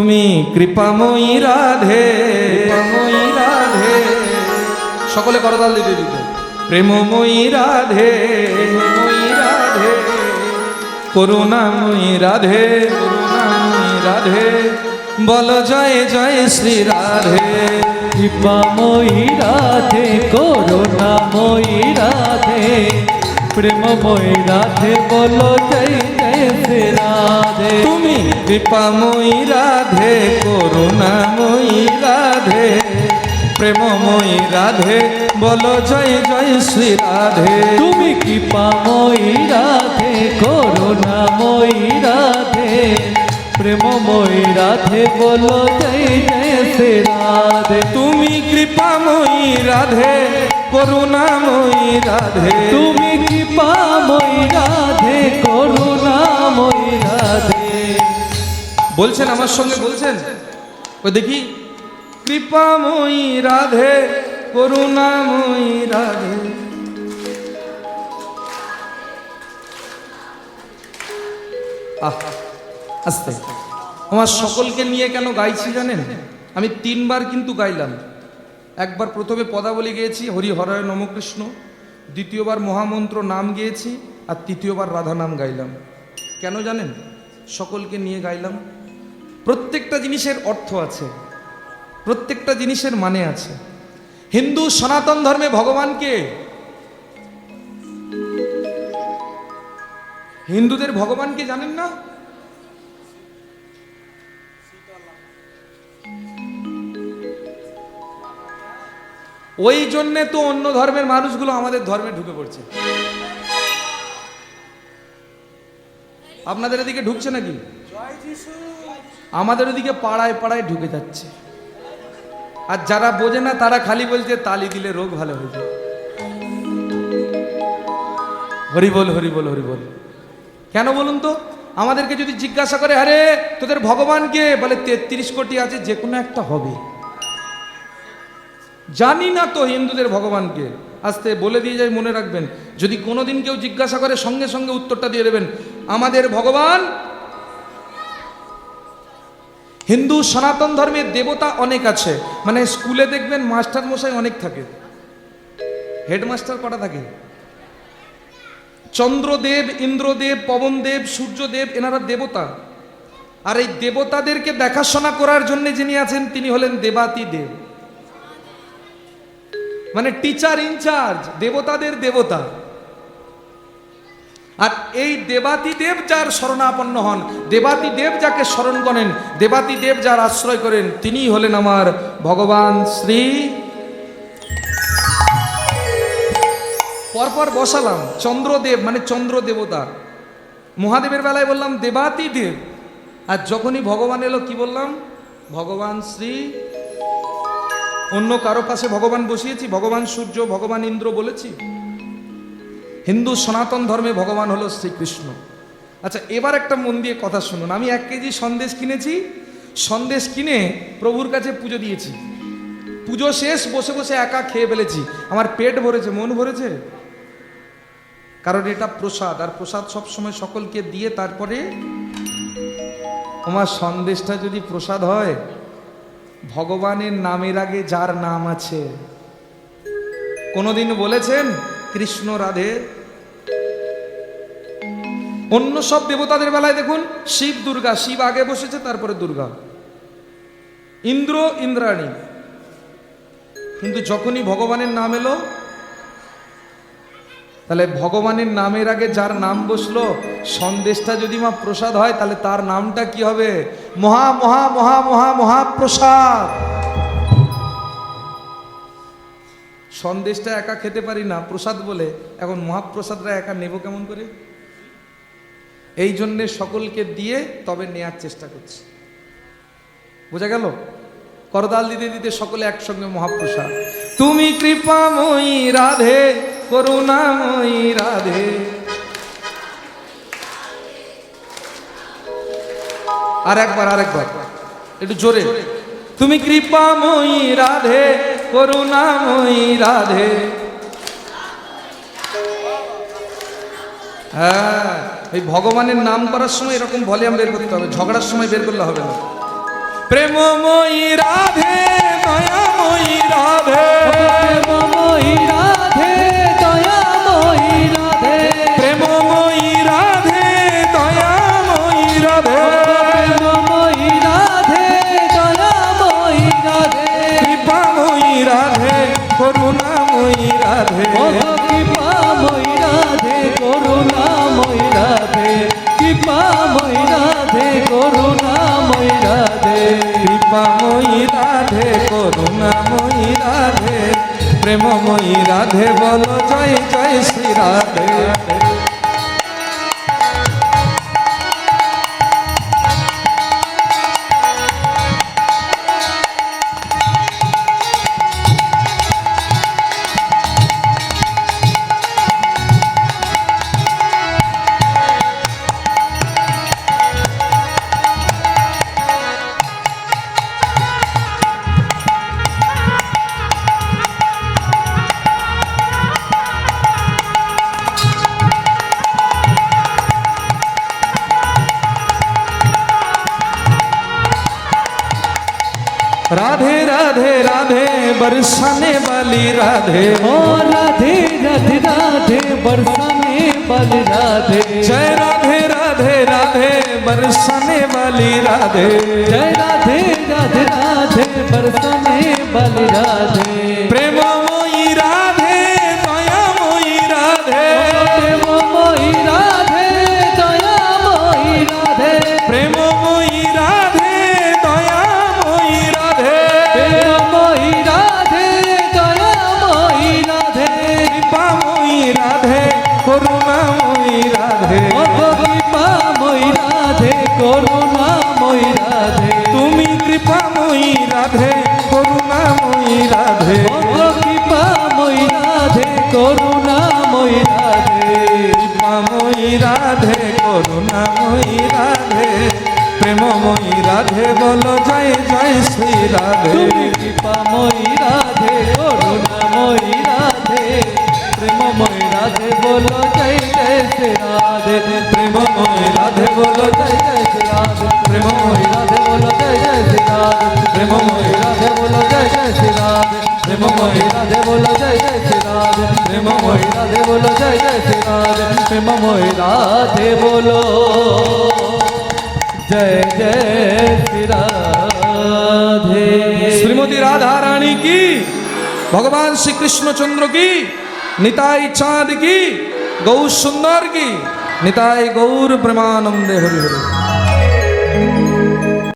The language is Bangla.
তুমি কৃপাময়ী রাধে, কৃপাময়ী রাধে, সকলে করতাল দিতে দিতে, প্রেমময়ী রাধে, প্রেমময়ী রাধে, করুণাময়ী রাধে, করুণাময়ী রাধে, বল জয় জয় শ্রী রাধে। কৃপাময়ী রাধে, করুণাময়ী রাধে, প্রেমময়ী রাধে, বলো জয় জয় শ্রী রাধে। তুমি কৃপাময়ী রাধে, করুণাময়ী রাধে, প্রেমময়ী রাধে, বলো জয় জয় শ্রী রাধে। তুমি কৃপাময়ী রাধে, করুণাময়ী রাধে, প্রেমময়ী রাধে, বলো জয় জয় শ্রী রাধে। তুমি কৃপাময়ী রাধে, করুণাময়ী রাধে, তুমি কৃপাময়ী রাধে, করুণাময়ী রাধে। বলছেন আমার সঙ্গে বলছেন, ওই দেখি, কৃপাময়ী রাধে, করুণাময়ী রাধে। আস্তে, আমার সকলকে নিয়ে কেন গাইছি জানেন? আমি 3 বার কিন্তু গাইলাম। একবার প্রথমে পদাবলী গেয়েছি, হরি হরয় নম কৃষ্ণ, দ্বিতীয়বার মহামন্ত্র নাম গেয়েছি, আর তৃতীয়বার রাধা নাম গাইলাম। কেন জানেন? সকলকে নিয়ে গাইলাম। প্রত্যেকটা জিনিসের অর্থ আছে, প্রত্যেকটা জিনিসের মানে আছে। হিন্দু সনাতন ধর্মে ভগবানকে, হিন্দুদের ভগবানকে জানেন না? ওই জন্যে তো অন্য ধর্মের মানুষগুলো আমাদের ধর্মে ঢুকে পড়ছে। আপনাদের এদিকে ঢুকছে নাকি? আমাদের ওদিকে পাড়ায় পাড়ায় ঢুকে যাচ্ছে। আর যারা বোঝে না তারা খালি বলছে তালি দিলে রোগ ভালো হয়ে যায়। হরি বল, হরি বল, হরি বল। কেন বলুন তো? আমাদেরকে যদি জিজ্ঞাসা করে, আরে তোদের ভগবান কে, বলে 33 কোটি আছে, যে কোনো একটা হবে। জানি না তো হিন্দুদের ভগবানকে। আস্তে বলে দিয়ে যাই, মনে রাখবেন, যদি কোনোদিন কেউ জিজ্ঞাসা করে সঙ্গে সঙ্গে উত্তরটা দিয়ে দেবেন, আমাদের ভগবান। হিন্দু সনাতন ধর্মের দেবতা অনেক আছে। মানে স্কুলে দেখবেন মাস্টার মশাই অনেক থাকে, হেডমাস্টার কটা থাকে? চন্দ্রদেব, ইন্দ্রদেব, পবনদেব, সূর্যদেব, এনারা দেবতা। আর এই দেবতাদেরকে দেখাশোনা করার জন্য যিনি আছেন তিনি হলেন দেবাতি দেব, মানে টিচার ইনচার্জ, দেবতাদের দেবতা। আর এই দেবাতি দেব যার শরণাপন্ন হন, দেবাতি দেব যাকে স্মরণ করেন, দেবাতি দেব যার আশ্রয় করেন, তিনিই হলেন আমার ভগবান শ্রী। পরপর বসালাম, চন্দ্রদেব মানে চন্দ্র দেবতা, মহাদেবের বেলায় বললাম দেবাতি দেব, আর যখনই ভগবান এলো কি বললাম? ভগবান শ্রী। অন্য কারো পাশে ভগবান বসিয়েছি? ভগবান সূর্য, ভগবান ইন্দ্র বলেছি? হিন্দু সনাতন ধর্মে ভগবান হলো শ্রীকৃষ্ণ। আচ্ছা, এবার একটা মন দিয়ে কথা শুনুন। আমি 1 কেজি সন্দেশ কিনেছি, সন্দেশ কিনে প্রভুর কাছে পুজো দিয়েছি। পুজো শেষ, বসে বসে একা খেয়ে ফেলেছি। আমার পেট ভরেছে, মন ভরেছে, কারণ এটা প্রসাদ, আর প্রসাদ সবসময় সকলকে দিয়ে তারপরে। আমার সন্দেশটা যদি প্রসাদ হয়, ভগবানের নামের আগে যার নাম আছে, কোনোদিন বলেছেন কৃষ্ণ রাধে? অন্য সব দেবতাদের বেলায় দেখুন, শিব দুর্গা, শিব আগে বসেছে তারপরে দুর্গা, ইন্দ্র ইন্দ্রাণী। কিন্তু যখনই ভগবানের নাম এলো, তাহলে ভগবানের নামের আগে যার নাম বসলো, সন্দেশটা যদি মা প্রসাদ হয়, তাহলে তার নামটা কি হবে? মহা মহা মহা মহা মহাপ্রসাদ। সন্দেশটা একা খেতে পারি না প্রসাদ বলে, এখন মহাপ্রসাদটা একা নেব কেমন করে? এই জন্যে সকলকে দিয়ে তবে নেয়ার চেষ্টা করছি। বোঝা গেল? করতাল দিতে দিতে সকলে একসঙ্গে মহাপ্রসাদ। তুমি কৃপাময়ী রাধে, করুণাময়ী রাধে। আর একবার একটু জোরে। তুমি কৃপাময়ী রাধে, করুণাময়ী রাধে। হ্যাঁ, এই ভগবানের নাম করার সময় এরকম ভলিউম বের করতে হবে, ঝগড়ার সময় বের করলে হবে না। প্রেমময়ী রাধে দয়াময়ী রাধে প্রেমময়ী রাধে দয়াময়ী রাধে প্রেমময়ী রাধে দয়াময়ী রাধে প্রেমময়ী রাধে দয়াময়ী রাধে কৃপাময়ী রাধে করুণাময়ী রাধে কৃপাময়ী রাধে করুণাময়ী রাধে কৃপাময়ী রাধে করুণাময়ী রাধে কৃপাময়ী রাধে করুণাময়ী রাধে প্রেমময়ী রাধে বলো জয় জয় শ্রী রাধে राधे राधे राधे बरसाने वाली राधे ओ राधे राधे राधे बरसाने वाली राधे जय राधे राधे राधे बरसाने वाली राधे जय राधे राधे राधे बरसाने वाली राधे प्रेममयी राधे दयामयी राधे प्रेममयी राधे दयामयी राधे प्रेममयी राधे दयामयी राधे प्रेममयी राधे दयामयी राधे कृपामयी राधे करुणामयी राधे कृपामयी राधे करुणामयी राधे তুমি কৃপাময়ী রাধে করুণাময়ী রাধে कृपामयी राधे करुणामयी राधे কৃপাময়ী রাধে করুণাময়ী রাধে প্রেমময়ী রাধে বলো জয় জয় শ্রী রাধে তুমি कृपामयी राधे करुणामयी राधे प्रेममयी राधे बोलो जय जय श्री राधे প্রেমময়ী রাধে বলো জয় জয় শ্রী রাধে प्रेममयी राधे बोलो जय जय श्री राधे प्रेममयी राधे बोलो जय जय श्री राधे प्रेममयी राधे बोलो जय जय श्री राधे प्रेममयी राधे बोलो जय जय श्री राधे प्रेममयी राधे बोलो जय जय श्री राधे শ্রীমতী রাধা রানী কি ভগবান শ্রীকৃষ্ণচন্দ্র কি নিতাই চাঁদ কি গৌর সুন্দর কি নিতাই গৌর প্রেমানন্দে হরি হরি